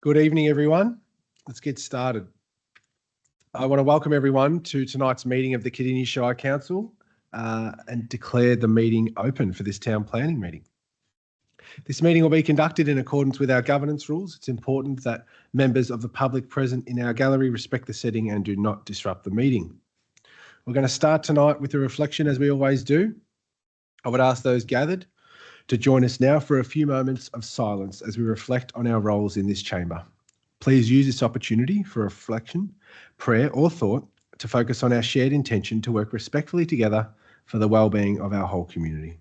Good evening, everyone. Let's get started. I want to welcome everyone to tonight's meeting of the Cardinia Shire Council and declare the meeting open for this town planning meeting. This meeting will be conducted in accordance with our governance rules. It's important that members of the public present in our gallery respect the setting and do not disrupt the meeting. We're going to start tonight with a reflection, as we always do. I would ask those gathered to join us now for a few moments of silence as we reflect on our roles in this chamber. Please use this opportunity for reflection, prayer or thought to focus on our shared intention to work respectfully together for the well-being of our whole community.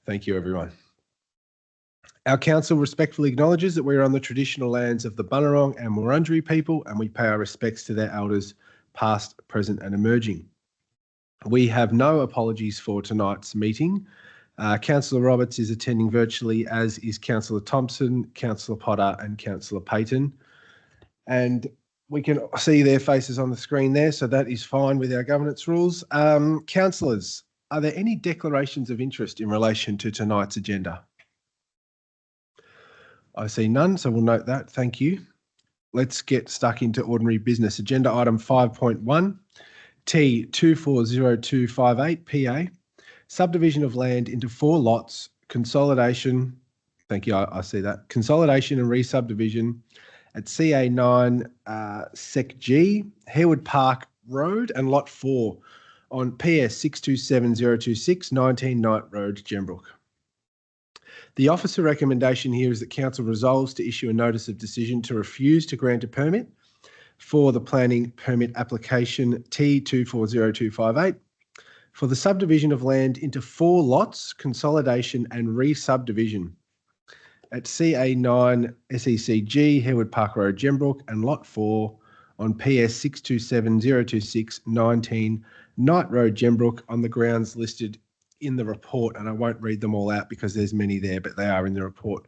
Thank you, everyone. Our council respectfully acknowledges that we are on the traditional lands of the Bunurong and Wurundjeri people, and we pay our respects to their elders, past, present and emerging. We have no apologies for tonight's meeting. Councillor Roberts is attending virtually, as is Councillor Thompson, Councillor Potter and Councillor Payton. And we can see their faces on the screen there, so that is fine with our governance rules. Councillors, are there any declarations of interest in relation to tonight's agenda? I see none, so we'll note that. Thank you. Let's get stuck into ordinary business. Agenda item 5.1, T240258 PA. Subdivision of land into 4 lots, consolidation, thank you, I see that, consolidation and re-subdivision at CA9 Sec G, Harewood Park Road and Lot 4 on PS 627026, 19 Knight Road, Gembrook. The officer recommendation here is that Council resolves to issue a notice of decision to refuse to grant a permit for the planning permit application T240258 for the subdivision of land into 4 lots, consolidation and re-subdivision at CA9 SECG, Harewood Park Road, Gembrook, and Lot 4 on PS 627026, 19 Knight Road, Gembrook, on the grounds listed in the report. And I won't read them all out because there's many there, but they are in the report.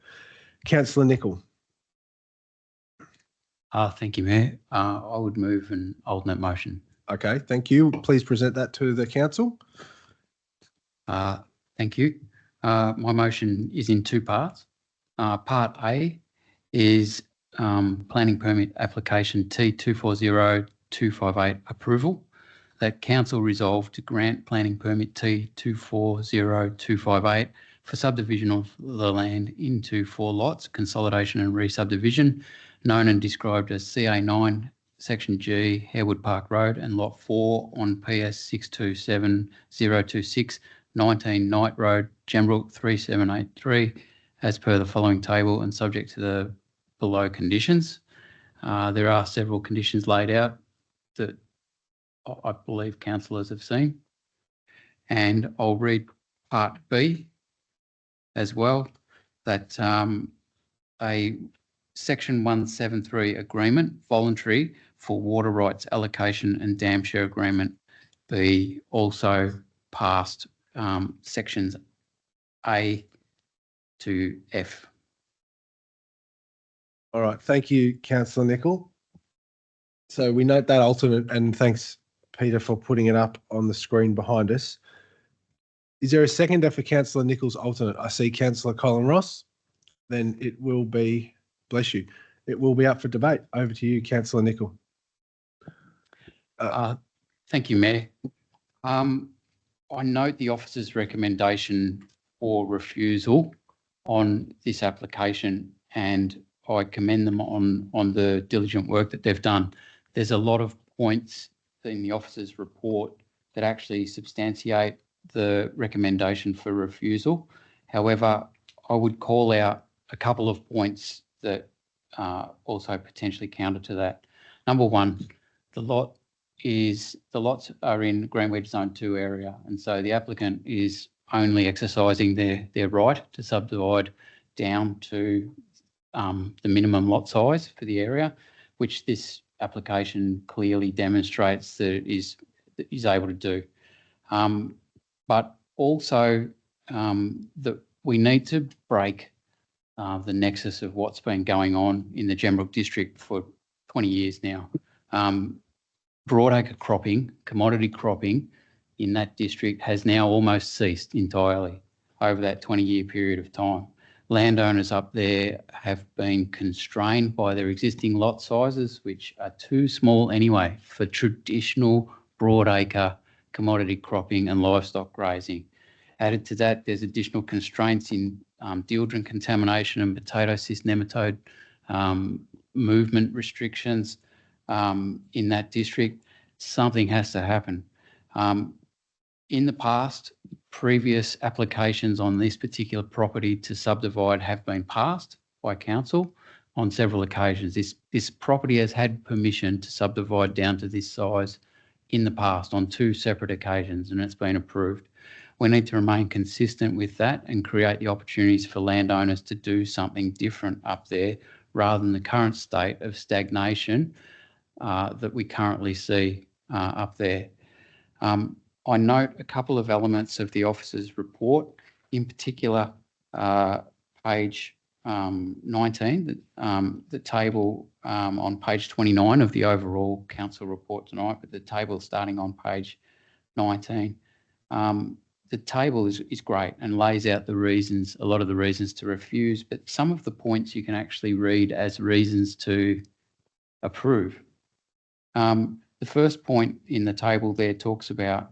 Councillor Nicol. Thank you, Mayor. I would move an alternate motion. Okay, thank you. Please present that to the council. Thank you. My motion is in 2 parts. Part A is planning permit application T240258 approval, that council resolve to grant planning permit T240258 for subdivision of the land into 4 lots, consolidation and re-subdivision, known and described as CA9 Section G, Harewood Park Road, and Lot 4 on PS 627026, 19 Knight Road, Gembrook 3783, as per the following table and subject to the below conditions. There are several conditions laid out that I believe councillors have seen. And I'll read Part B as well, that a Section 173 agreement, voluntary, for water rights allocation and dam share agreement be also passed, sections A to F. All right, thank you, Councillor Nicol. So we note that alternate, and thanks, Peter, for putting it up on the screen behind us. Is there a seconder for Councillor Nicol's alternate? I see Councillor Colin Ross. Then it will be, bless you, it will be up for debate. Over to you, Councillor Nicol. Thank you, Mayor. I note the officer's recommendation for refusal on this application, and I commend them on the diligent work that they've done. There's a lot of points in the officer's report that actually substantiate the recommendation for refusal. However, I would call out a couple of points that also potentially counter to that. Number 1, the lots are in Grand Wedge Zone 2 area, and so the applicant is only exercising their right to subdivide down to the minimum lot size for the area, which this application clearly demonstrates that it is able to do. But also that we need to break the nexus of what's been going on in the Gembrook district for 20 years now. Broadacre cropping, commodity cropping in that district has now almost ceased entirely over that 20-year period of time. Landowners up there have been constrained by their existing lot sizes, which are too small anyway for traditional broadacre commodity cropping and livestock grazing. Added to that, there's additional constraints in dieldrin contamination and potato cyst nematode movement restrictions in that district. Something has to happen. In the past, previous applications on this particular property to subdivide have been passed by council on several occasions. This property has had permission to subdivide down to this size in the past on 2 separate occasions, and it's been approved. We need to remain consistent with that and create the opportunities for landowners to do something different up there rather than the current state of stagnation that we currently see up there. I note a couple of elements of the officer's report, in particular page 19, the table on page 29 of the overall council report tonight, but the table starting on page 19. The table is great and lays out the reasons, a lot of the reasons to refuse, but some of the points you can actually read as reasons to approve. The first point in the table there talks about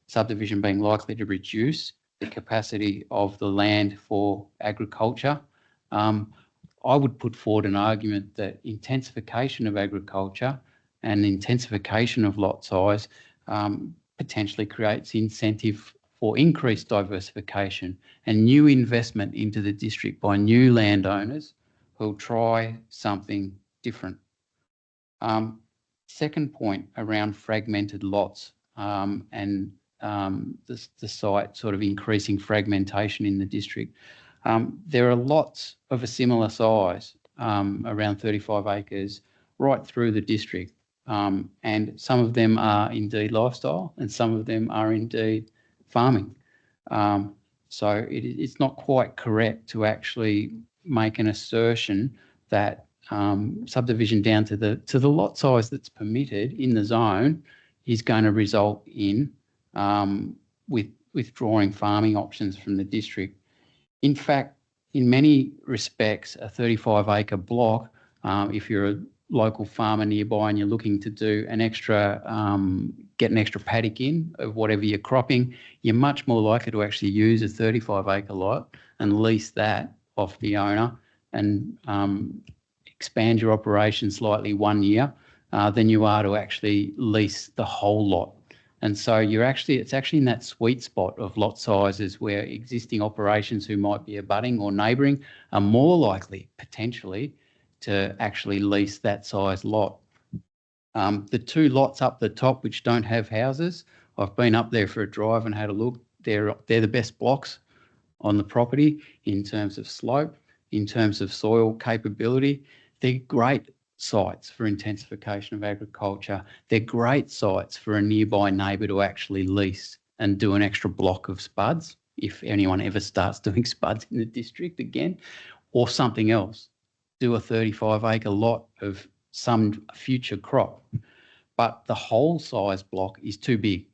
subdivision being likely to reduce the capacity of the land for agriculture. I would put forward an argument that intensification of agriculture and intensification of lot size potentially creates incentive for increased diversification and new investment into the district by new landowners who'll try something different. Second point around fragmented lots and the site sort of increasing fragmentation in the district. There are lots of a similar size, around 35 acres, right through the district. And some of them are indeed lifestyle and some of them are indeed farming. So it's not quite correct to actually make an assertion that subdivision down to the lot size that's permitted in the zone is going to result in withdrawing farming options from the district. In fact, in many respects, a 35-acre block, if you're a local farmer nearby and you're looking to do an extra, get an extra paddock in of whatever you're cropping, you're much more likely to actually use a 35-acre lot and lease that off the owner and expand your operation slightly 1 year than you are to actually lease the whole lot. And so it's actually in that sweet spot of lot sizes where existing operations who might be abutting or neighbouring are more likely potentially to actually lease that size lot. The 2 lots up the top which don't have houses, I've been up there for a drive and had a look. They're the best blocks on the property in terms of slope, in terms of soil capability. They're great sites for intensification of agriculture. They're great sites for a nearby neighbour to actually lease and do an extra block of spuds, if anyone ever starts doing spuds in the district again, or something else. Do a 35-acre lot of some future crop. But the whole size block is too big.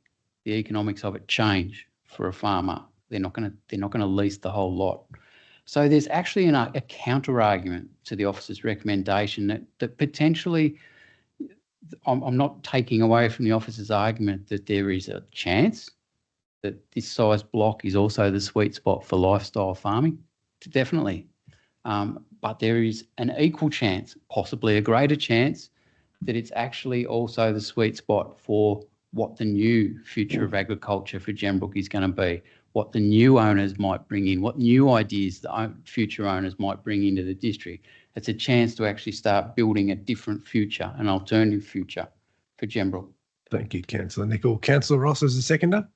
The economics of it change for a farmer. They're not going to lease the whole lot. So there's actually a counter-argument to the officer's recommendation that potentially, I'm not taking away from the officer's argument that there is a chance that this size block is also the sweet spot for lifestyle farming, definitely. But there is an equal chance, possibly a greater chance, that it's actually also the sweet spot for what the new future of agriculture for Gembrook is going to be, what the new owners might bring in, what new ideas the future owners might bring into the district. It's a chance to actually start building a different future, an alternative future for Gembrook. Thank you, Councillor Nicol. Councillor Ross as the seconder.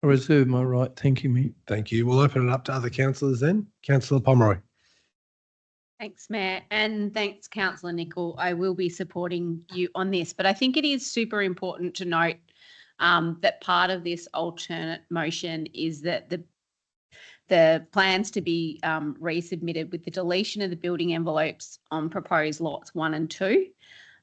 I reserve my right. Thank you, Mayor. Thank you. We'll open it up to other councillors then. Councillor Pomeroy. Thanks, Mayor, and thanks, Councillor Nicol. I will be supporting you on this, but I think it is super important to note that part of this alternate motion is that the plans to be resubmitted with the deletion of the building envelopes on proposed lots 1 and 2.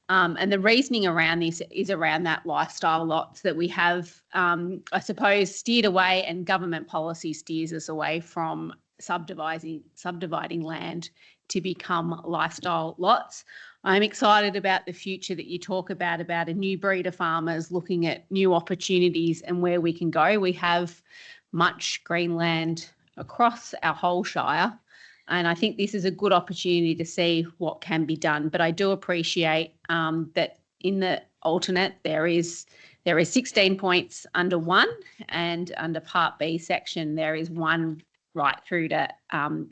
And the reasoning around this is around that lifestyle lots that we have, I suppose, steered away, and government policy steers us away from subdividing land to become lifestyle lots. I'm excited about the future that you talk about a new breed of farmers looking at new opportunities and where we can go. We have much green land across our whole Shire, and I think this is a good opportunity to see what can be done. But I do appreciate that in the alternate there is 16 points under 1, and under Part B section there is 1 right through to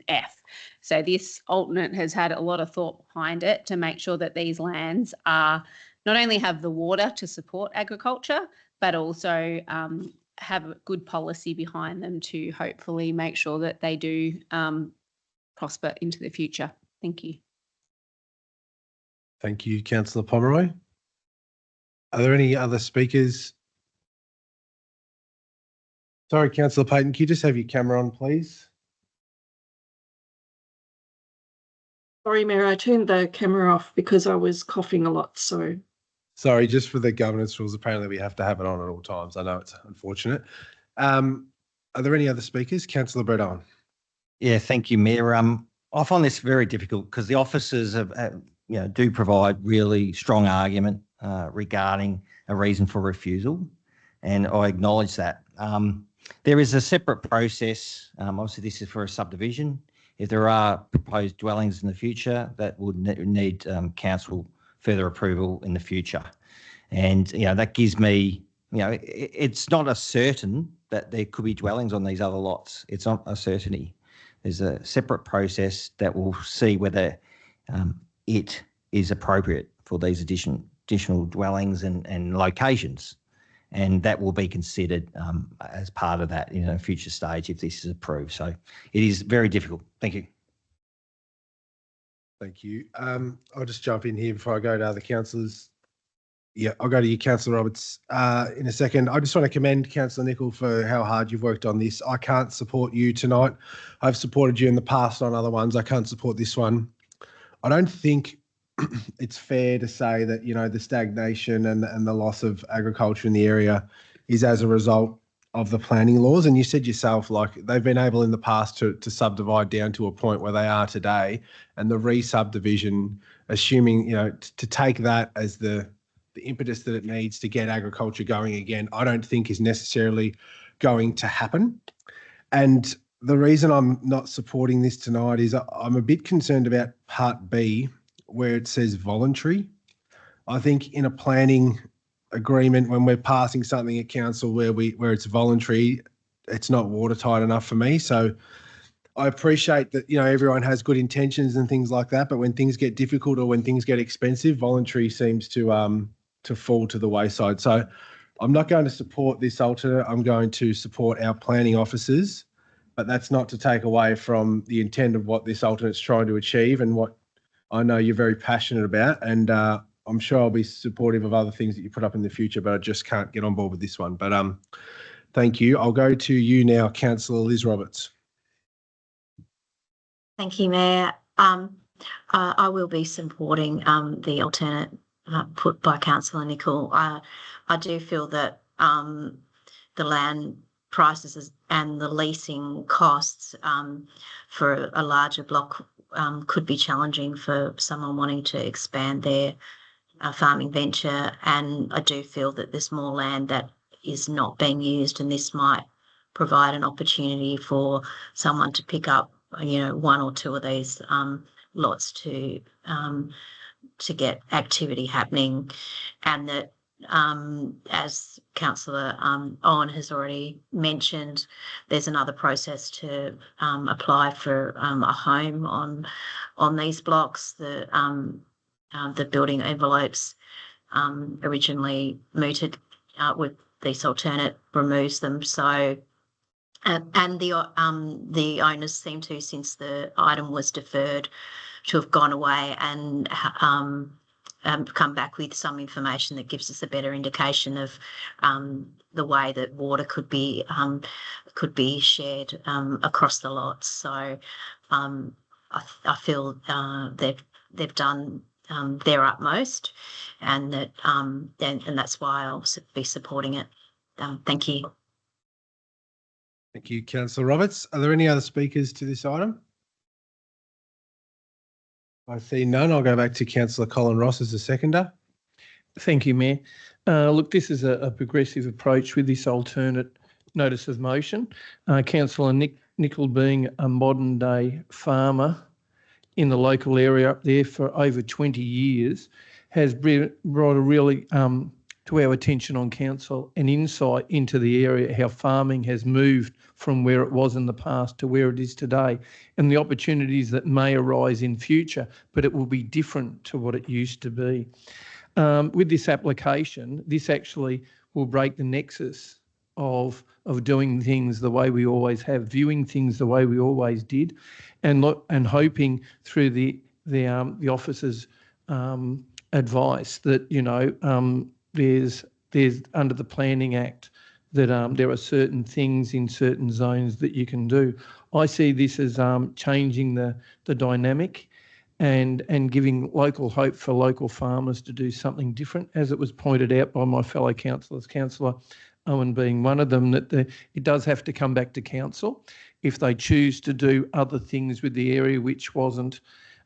F. So this alternate has had a lot of thought behind it to make sure that these lands are not only have the water to support agriculture, but also have a good policy behind them to hopefully make sure that they do prosper into the future. Thank you. Thank you, Councillor Pomeroy. Are there any other speakers? Sorry, Councillor Payton, can you just have your camera on, please? Sorry, Mayor, I turned the camera off because I was coughing a lot, so. Sorry, just for the governance rules, apparently we have to have it on at all times. I know it's unfortunate. Are there any other speakers? Councillor Bredon. Yeah, thank you, Mayor. I find this very difficult because the officers do provide really strong argument regarding a reason for refusal, and I acknowledge that. There is a separate process. Obviously, this is for a subdivision. If there are proposed dwellings in the future, that would need council further approval in the future. And, that gives me, it's not a certain that there could be dwellings on these other lots. It's not a certainty. There's a separate process that will see whether it is appropriate for these additional dwellings and locations. And that will be considered as part of that in a future stage if this is approved. So it is very difficult. Thank you. Thank you. I'll just jump in here before I go to other councillors. Yeah, I'll go to you, Councillor Roberts, in a second. I just want to commend Councillor Nicol for how hard you've worked on this. I can't support you tonight. I've supported you in the past on other ones. I can't support this one. I don't think it's fair to say that, the stagnation and the loss of agriculture in the area is as a result of the planning laws. And you said yourself, like, they've been able in the past to subdivide down to a point where they are today, and the re-subdivision, assuming, to take that as the impetus that it needs to get agriculture going again, I don't think is necessarily going to happen. And the reason I'm not supporting this tonight is I'm a bit concerned about Part B, where it says voluntary. I think in a planning agreement, when we're passing something at council where it's voluntary, it's not watertight enough for me. So I appreciate that, everyone has good intentions and things like that, but when things get difficult or when things get expensive, voluntary seems to fall to the wayside. So I'm not going to support this alternate. I'm going to support our planning officers, but that's not to take away from the intent of what this alternate's trying to achieve and what I know you're very passionate about. And I'm sure I'll be supportive of other things that you put up in the future, but I just can't get on board with this one. But thank you. I'll go to you now, Councillor Liz Roberts. Thank you, Mayor. I will be supporting the alternate put by Councillor Nicol. I do feel that the land prices and the leasing costs for a larger block could be challenging for someone wanting to expand their farming venture. And I do feel that there's more land that is not being used, and this might provide an opportunity for someone to pick up, 1 or 2 of these lots to get activity happening. And that, as Councillor Owen has already mentioned, there's another process to apply for a home on these blocks. The building envelopes originally mooted with this alternate removes them. So and the owners seem to, since the item was deferred, to have gone away and come back with some information that gives us a better indication of the way that water could be shared across the lots. So I feel they've done their utmost, and that and that's why I'll be supporting it. Thank you. Thank you, Councillor Roberts. Are there any other speakers to this item? I see none. I'll go back to Councillor Colin Ross as the seconder. Thank you, Mayor. Look, this is a progressive approach with this alternate notice of motion. Councillor Nicol, being a modern day farmer in the local area up there for over 20 years, has brought a really, to our attention on council, an insight into the area, how farming has moved from where it was in the past to where it is today, and the opportunities that may arise in future, but it will be different to what it used to be. With this application, this actually will break the nexus of doing things the way we always have, viewing things the way we always did, and hoping through the officer's advice that there's under the Planning Act that there are certain things in certain zones that you can do. I see this as changing the dynamic and giving local hope for local farmers to do something different, as it was pointed out by my fellow councillors, Councillor Owen being one of them, that it does have to come back to council if they choose to do other things with the area which wasn't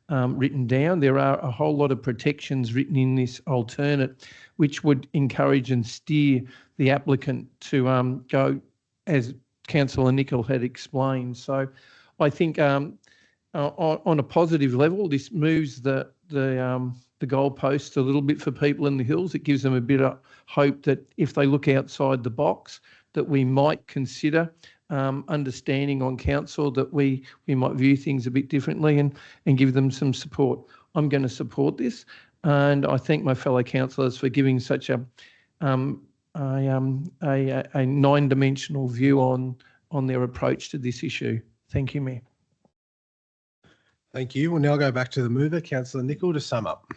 written down. There are a whole lot of protections written in this alternate which would encourage and steer the applicant to go, as Councillor Nicol had explained. So I think on a positive level, this moves the goalposts a little bit for people in the hills. It gives them a bit of hope that if they look outside the box, that we might consider understanding on council that we might view things a bit differently and give them some support. I'm going to support this, and I thank my fellow councillors for giving such a nine-dimensional view on their approach to this issue. Thank you, Mayor. Thank you. We'll now go back to the mover, Councillor Nicol, to sum up.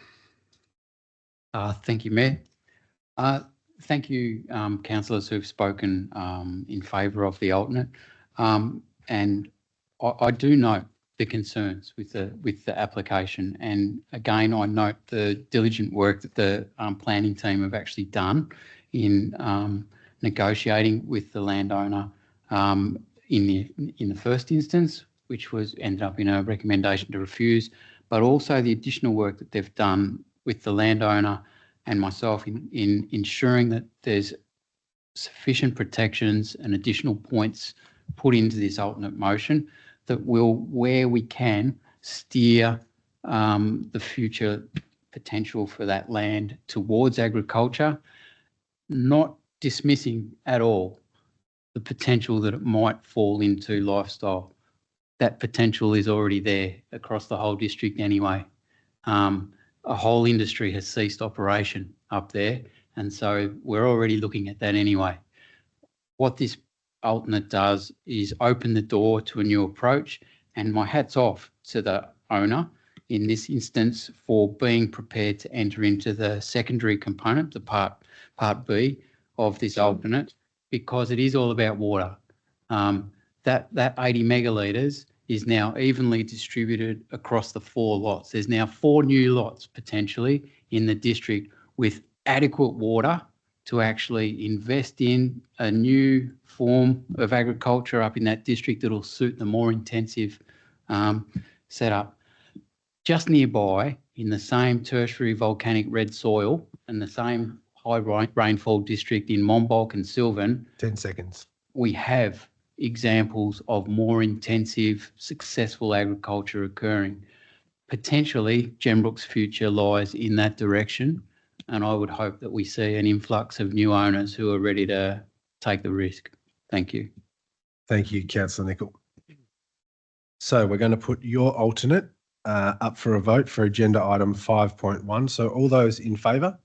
Thank you, Mayor. Thank you, councillors who've spoken in favour of the alternate. And I do note the concerns with the application. And again, I note the diligent work that the planning team have actually done in negotiating with the landowner in the first instance, which ended up in a recommendation to refuse, but also the additional work that they've done with the landowner and myself in ensuring that there's sufficient protections and additional points put into this alternate motion that will, where we can, steer the future potential for that land towards agriculture, not dismissing at all the potential that it might fall into lifestyle. That potential is already there across the whole district anyway. A whole industry has ceased operation up there, and so we're already looking at that anyway. What this alternate does is open the door to a new approach, and my hat's off to the owner in this instance for being prepared to enter into the secondary component, the part B of this alternate, because it is all about water. That 80 megalitres is now evenly distributed across the 4 lots. There's now 4 new lots potentially in the district with adequate water to actually invest in a new form of agriculture up in that district that'll suit the more intensive setup. Just nearby, in the same tertiary volcanic red soil and the same high rainfall district in Monbulk and Sylvan, 10 seconds. We have examples of more intensive, successful agriculture occurring. Potentially, Gembrook's future lies in that direction, and I would hope that we see an influx of new owners who are ready to take the risk. Thank you. Thank you, Councillor Nicol. So we're going to put your alternate up for a vote for agenda item 5.1. So all those in favour?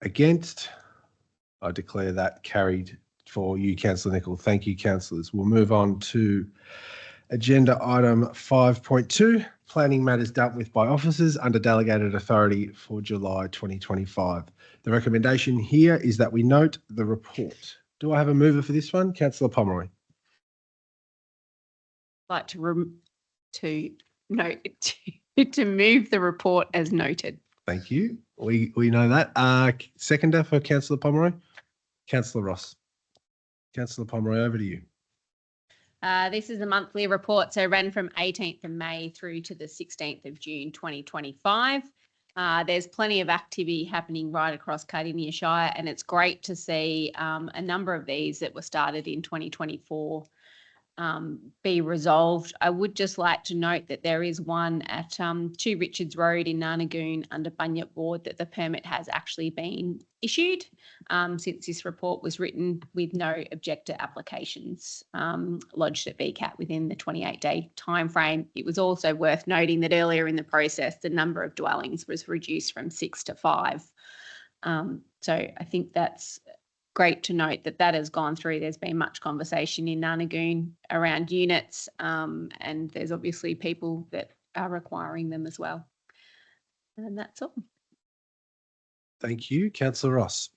Against? I declare that carried for you, Councillor Nicol. Thank you, councillors. We'll move on to agenda item 5.2, planning matters dealt with by officers under delegated authority for July 2025. The recommendation here is that we note the report. Do I have a mover for this one? Councillor Pomeroy. Like to move the report as noted. Thank you. We know that. Seconder for Councillor Pomeroy? Councillor Ross. Councillor Pomeroy, over to you. This is a monthly report, so ran from 18th of May through to the 16th of June 2025. There's plenty of activity happening right across Cardinia Shire, and it's great to see a number of these that were started in 2024 be resolved. I would just like to note that there is one at 2 Richards Road in Narnagoon under Bunyip Ward that the permit has actually been issued since this report was written, with no objector applications lodged at VCAT within the 28-day timeframe. It was also worth noting that earlier in the process, the number of dwellings was reduced from 6 to 5. So I think that's great to note that that has gone through. There's been much conversation in Narnagoon around units, and there's obviously people that are requiring them as well. And that's all. Thank you. Councillor Ross.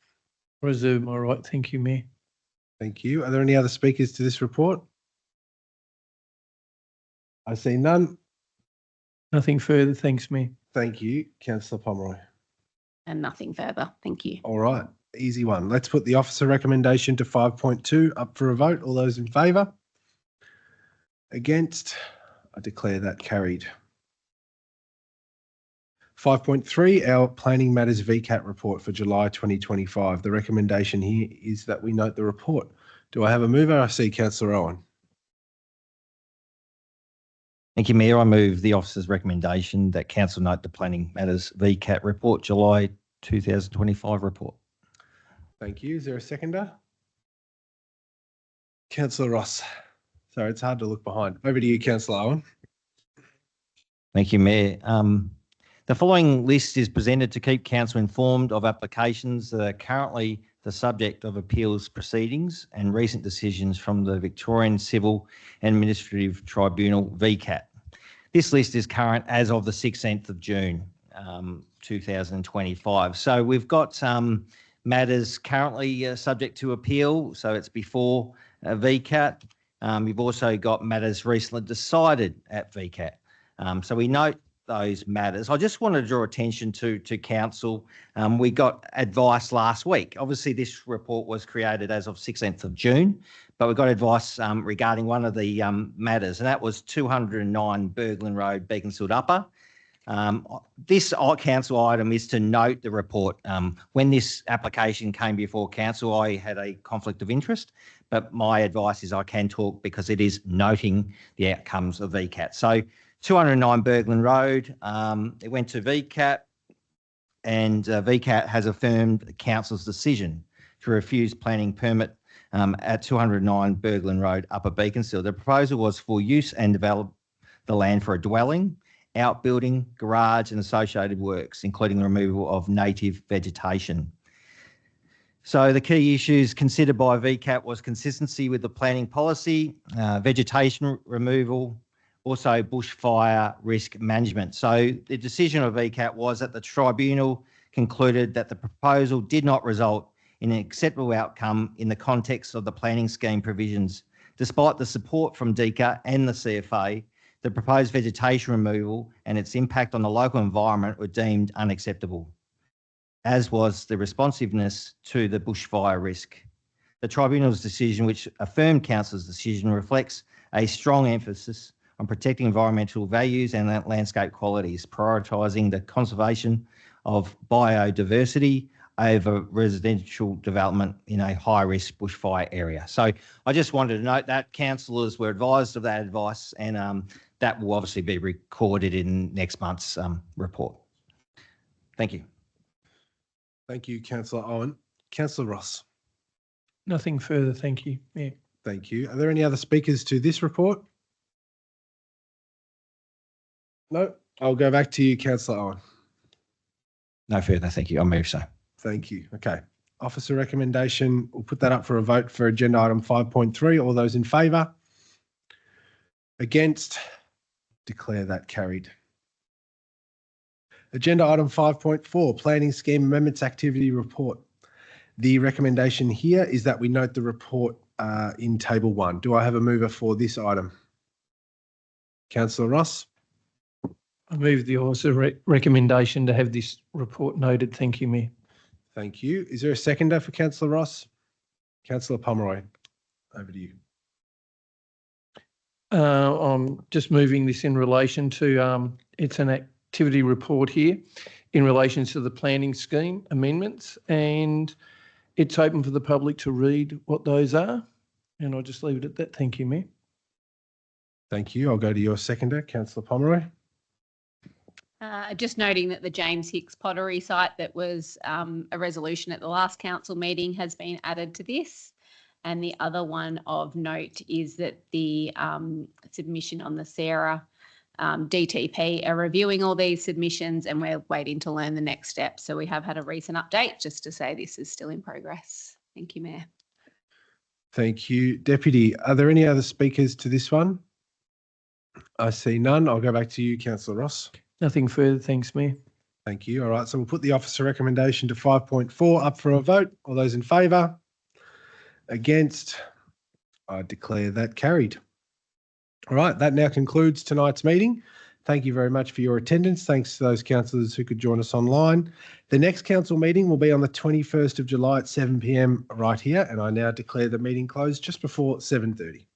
Reserve my right. Thank you, Mayor. Thank you. Are there any other speakers to this report? I see none. Nothing further. Thanks, Mayor. Thank you. Councillor Pomeroy. And nothing further. Thank you. All right. Easy one. Let's put the officer recommendation to 5.2 up for a vote. All those in favour? Against? I declare that carried. 5.3, our Planning Matters VCAT report for July 2025. The recommendation here is that we note the report. Do I have a mover? I see Councillor Owen. Thank you, Mayor. I move the officer's recommendation that council note the Planning Matters VCAT report, July 2025 report. Thank you. Is there a seconder? Councillor Ross. Sorry, it's hard to look behind. Over to you, Councillor Owen. Thank you, Mayor. The following list is presented to keep council informed of applications that are currently the subject of appeals proceedings and recent decisions from the Victorian Civil and Administrative Tribunal VCAT. This list is current as of the 16th of June 2025. So we've got matters currently subject to appeal, so it's before VCAT. You've also got matters recently decided at VCAT. So we note those matters. I just want to draw attention to council. We got advice last week. Obviously, this report was created as of 16th of June, but we got advice regarding one of the matters, and that was 209 Berglund Road, Beaconsfield Upper. This council item is to note the report. When this application came before council, I had a conflict of interest, but my advice is I can talk because it is noting the outcomes of VCAT. So 209 Berglund Road, it went to VCAT, and VCAT has affirmed council's decision to refuse planning permit at 209 Berglund Road, Upper Beaconsfield. The proposal was for use and develop the land for a dwelling, outbuilding, garage and associated works, including the removal of native vegetation. So the key issues considered by VCAT was consistency with the planning policy, vegetation removal, also bushfire risk management. So the decision of VCAT was that the tribunal concluded that the proposal did not result in an acceptable outcome in the context of the planning scheme provisions. Despite the support from DECA and the CFA, the proposed vegetation removal and its impact on the local environment were deemed unacceptable, as was the responsiveness to the bushfire risk. The tribunal's decision, which affirmed council's decision, reflects a strong emphasis on protecting environmental values and landscape qualities, prioritising the conservation of biodiversity over residential development in a high-risk bushfire area. So I just wanted to note that councillors were advised of that advice, and that will obviously be recorded in next month's report. Thank you. Thank you, Councillor Owen. Councillor Ross. Nothing further. Thank you, Mayor. Thank you. Are there any other speakers to this report? No. I'll go back to you, Councillor Owen. No further. Thank you. I'll move so. Thank you. Okay. Officer recommendation. We'll put that up for a vote for agenda item 5.3. All those in favour? Against? Declare that carried. Agenda item 5.4, Planning Scheme Amendments Activity Report. The recommendation here is that we note the report in table 1. Do I have a mover for this item? Councillor Ross. I move the officer recommendation to have this report noted. Thank you, Mayor. Thank you. Is there a seconder for Councillor Ross? Councillor Pomeroy. over to you. I'm just moving this in relation to, it's an activity report here in relation to the planning scheme amendments, and it's open for the public to read what those are. And I'll just leave it at that. Thank you, Mayor. Thank you. I'll go to your seconder, Councillor Pomeroy. Just noting that the James Hicks pottery site that was a resolution at the last council meeting has been added to this. And the other one of note is that the submission on the Sarah DTP are reviewing all these submissions, and we're waiting to learn the next step. So we have had a recent update just to say this is still in progress. Thank you, Mayor. Thank you, Deputy. Are there any other speakers to this one? I see none. I'll go back to you, Councillor Ross. Nothing further. Thanks, Mayor. Thank you. All right, so we'll put the officer recommendation to 5.4 up for a vote. All those in favour? Against? I declare that carried. All right, that now concludes tonight's meeting. Thank you very much for your attendance. Thanks to those councillors who could join us online. The next council meeting will be on the 21st of July at 7 p.m. right here, and I now declare the meeting closed just before 7:30.